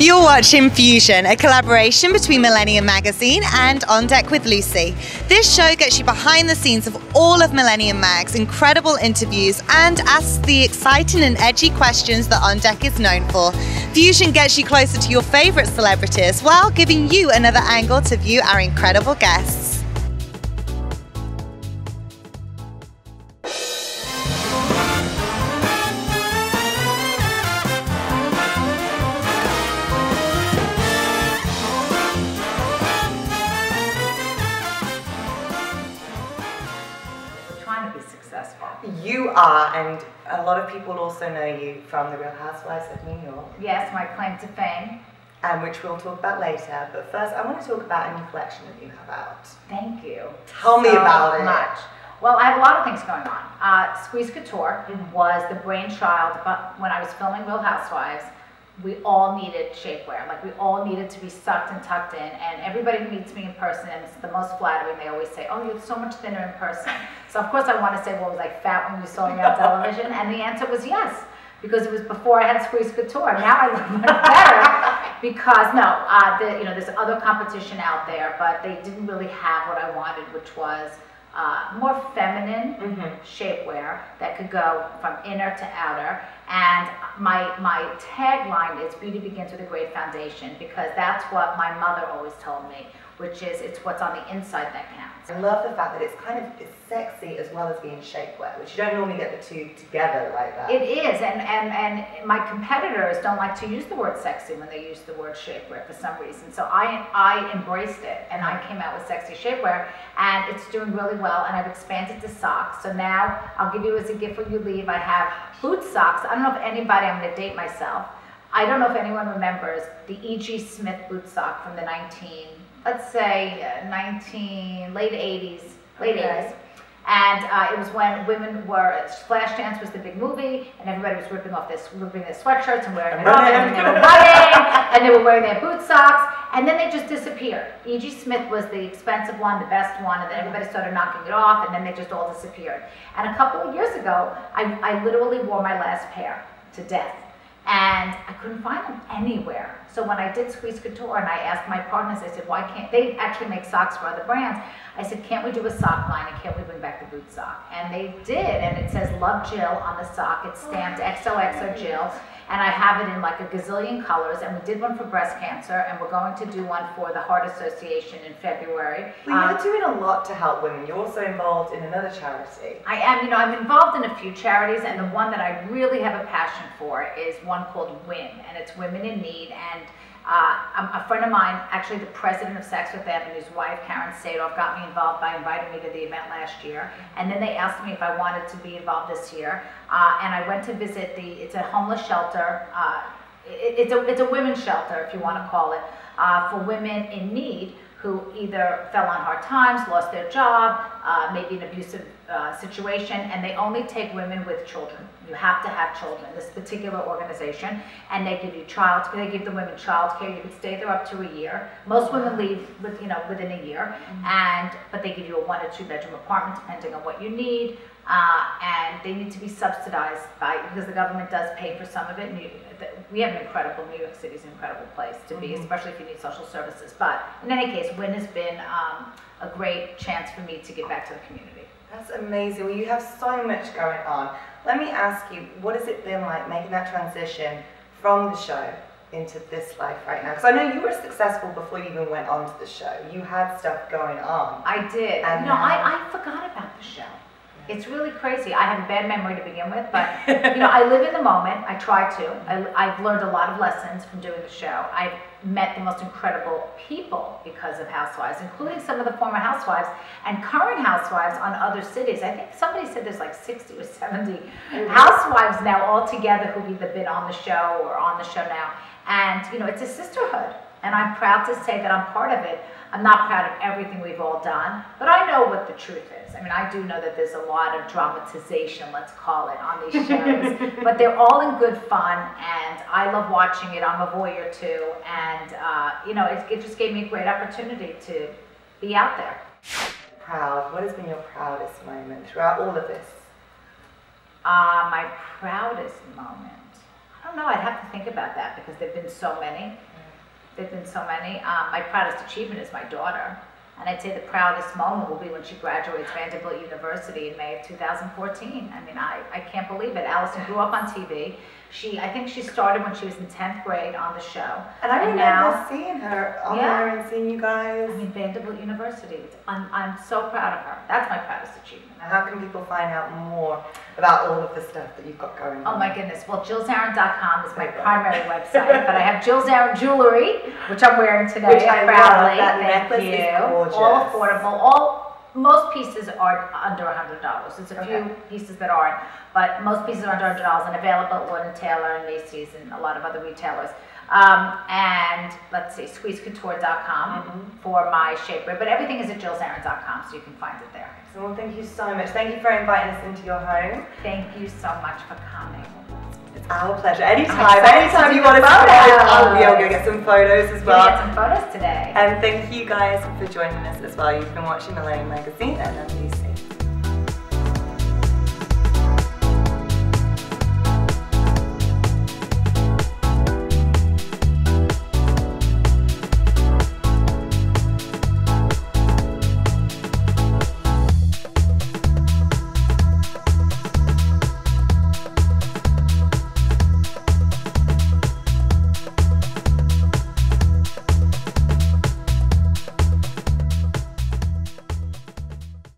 You're watching Fusion, a collaboration between Millennium Magazine and On Deck with Lucy. This show gets you behind the scenes of all of Millennium Mag's incredible interviews and asks the exciting and edgy questions that On Deck is known for. Fusion gets you closer to your favorite celebrities while giving you another angle to view our incredible guests. You are, and a lot of people also know you from The Real Housewives of New York. Yes, my claim to fame. Which we'll talk about later. But first, I want to talk about a new collection that you have out. Thank you. Tell me about it. Much. Well, I have a lot of things going on. Squeeze Couture was the brainchild, but when I was filming Real Housewives, we all needed shapewear. Like, we all needed to be sucked and tucked in. And everybody who meets me in person, and it's the most flattering, they always say, oh, you're so much thinner in person. So of course I want to say, well, was I fat when you saw me on television? And the answer was yes, because it was before I had Squeeze Couture. Now I look much better because, there's other competition out there, but they didn't really have what I wanted, which was more feminine shapewear that could go from inner to outer. And my tagline is beauty begins with a great foundation, because that's what my mother always told me, which is it's what's on the inside that counts. I love the fact that it's sexy as well as being shapewear, which you don't normally get the two together like that. It is, and my competitors don't like to use the word sexy when they use the word shapewear for some reason. So I embraced it, and I came out with sexy shapewear, and it's doing really well, and I've expanded to socks. So now I'll give you as a gift when you leave, I have boot socks. I don't know if anybody, I'm going to date myself, I don't know if anyone remembers the E.G. Smith boot sock from the late 80s. And it was when women were, Flashdance was the big movie, and everybody was ripping their sweatshirts and wearing it off, and they were running, and they were wearing their boot socks, and then they just disappeared. E.G. Smith was the expensive one, the best one, and then everybody started knocking it off, and then they just all disappeared. And a couple of years ago, I literally wore my last pair to death, and I couldn't find them anywhere. So when I did Squeeze Couture and I asked my partners, I said, why can't they actually make socks for other brands? I said, can't we do a sock line, and can't we bring back the boot sock? And they did, and it says Love Jill on the sock. It's stamped XOXO Jill, and I have it in like a gazillion colors, and we did one for breast cancer, and we're going to do one for the Heart Association in February. Well, you're doing a lot to help women. You're also involved in another charity. I am. I'm involved in a few charities, and the one that I really have a passion for is one called WIN, and it's Women in Need. And a friend of mine, actually the president of Sex with Them, and his wife, Karen Sadoff, got me involved by inviting me to the event last year. And then they asked me if I wanted to be involved this year. And I went to visit it's a homeless shelter. It's a women's shelter, if you want to call it, for women in need who either fell on hard times, lost their job, maybe an abusive situation, and they only take women with children. You have to have children, this particular organization, and they give you they give the women child care. You can stay there up to a year. Most women leave within a year, but they give you a 1 or 2 bedroom apartment depending on what you need, and they need to be subsidized because the government does pay for some of it. And we have an incredible, New York City is an incredible place to be, especially if you need social services. But in any case, WIN has been a great chance for me to give back to the community. That's amazing. Well, you have so much going on. Let me ask you, what has it been like making that transition from the show into this life right now? Because I know you were successful before you even went on to the show. You had stuff going on. I did. And I forgot about the show. It's really crazy. I have a bad memory to begin with, but I live in the moment. I try to. I've learned a lot of lessons from doing the show. I've met the most incredible people because of Housewives, including some of the former Housewives and current Housewives on other cities. I think somebody said there's like 60 or 70 Housewives now all together who've either been on the show or on the show now. And it's a sisterhood, and I'm proud to say that I'm part of it. I'm not proud of everything we've all done, but I know what the truth is. I mean, I do know that there's a lot of dramatization, let's call it, on these shows, but they're all in good fun, and I love watching it. I'm a voyeur too, and it just gave me a great opportunity to be out there. Proud. What has been your proudest moment throughout all of this? My proudest moment. I don't know. I'd have to think about that because there've been so many. There've been so many. My proudest achievement is my daughter. And I'd say the proudest moment will be when she graduates Vanderbilt University in May of 2014. I mean, I can't believe it. Allison grew up on TV. I think she started when she was in 10th grade on the show. And I remember seeing her on there and seeing you guys. I mean, Vanderbilt University. I'm so proud of her. That's my proudest achievement. Now, how can people find out more about all of the stuff that you've got going on? Oh my goodness. Well, JillZarin.com is my primary website, but I have Jill Zarin Jewelry, which I'm wearing today. Which I proudly. love. That necklace is gorgeous. All affordable. Most pieces are under $100. There's a few pieces that aren't, but most pieces are under $100 and available at Lord & Taylor and Macy's and a lot of other retailers. And let's see, squeezecouture.com for my shapewear, but everything is at JillZarin.com, so you can find it there. So, well, thank you so much. Thank you for inviting us into your home. Thank you so much for coming. It's our pleasure. Anytime you want us to I'll go get some photos as well. Get some photos today. And thank you guys for joining us as well. You've been watching Millennium Magazine, and I'm Lucy.